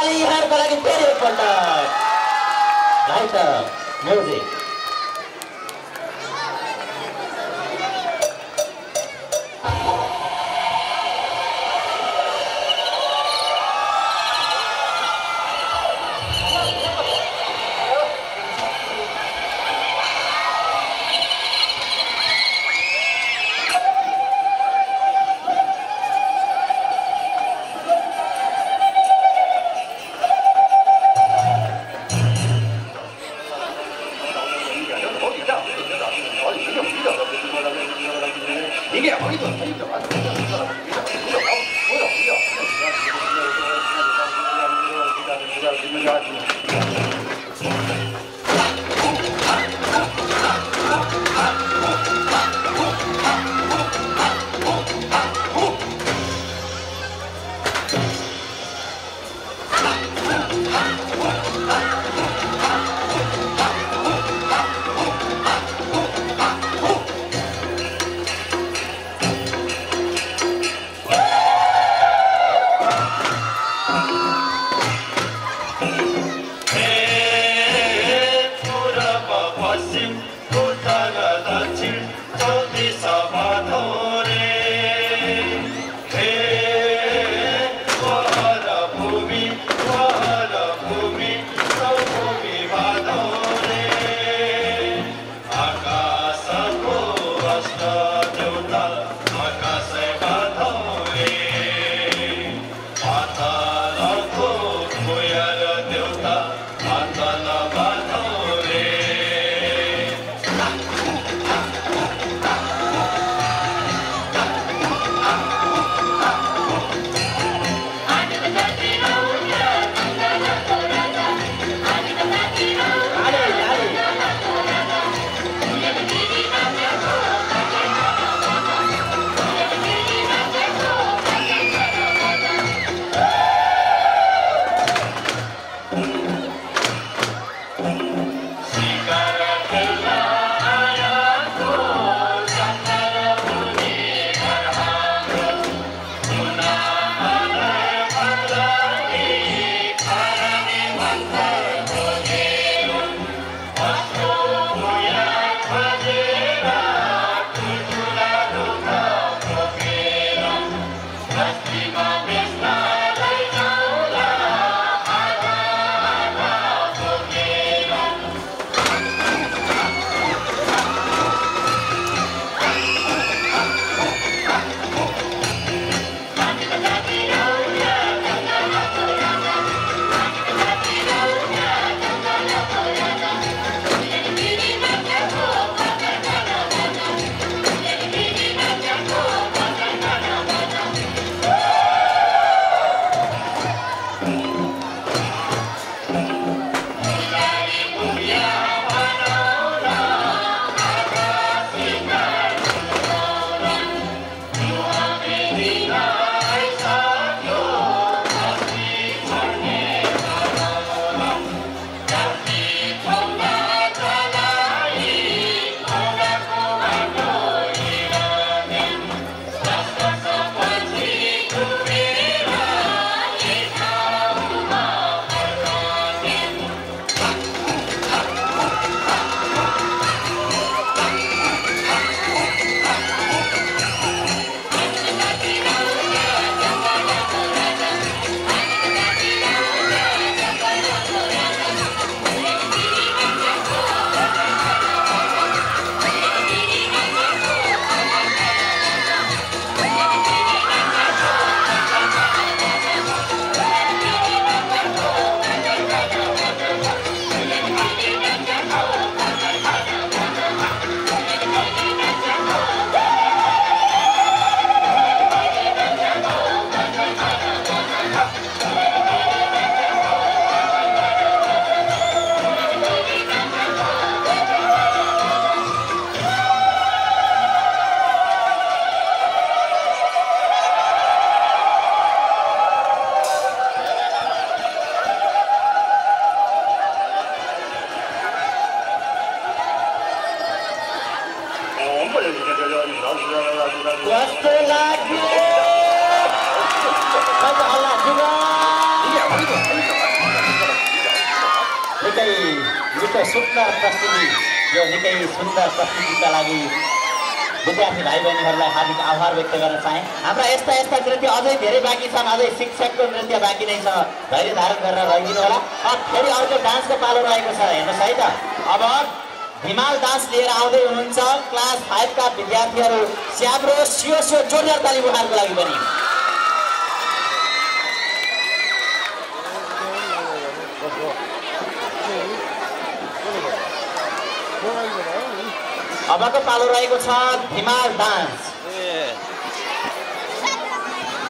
ताली यहाँहरुको लागि फेरि एकपल्ट right music Kasta lagi. Kata Allah juga. Iya, begitu. यस्तो सुन्दर प्रस्तुति यो निकै सुन्दर प्रस्तुतिका लागि विद्यार्थी भाइ बहिनीहरूलाई हार्दिक आभार व्यक्त गर्न चाहे। हाम्रा यस्ता यस्ता नृत्य अझै धेरै बाँकी छन्, अझै शिक्षकको नृत्य बाँकी नै छ, धैर्य धारण गरेर रहिदिनु होला। फेरि अर्को डान्सको पालो रहेको छ, हेर्नुहोस् है त। अब हिमाल डान्स लिएर आउँदै हुनुहुन्छ क्लास 5 का विद्यार्थीहरू। स्याब्रो सियो सियो जोरदार ताली बजाउनको लागि पनि। अबको पालो रहेको छ हिमाल डान्स।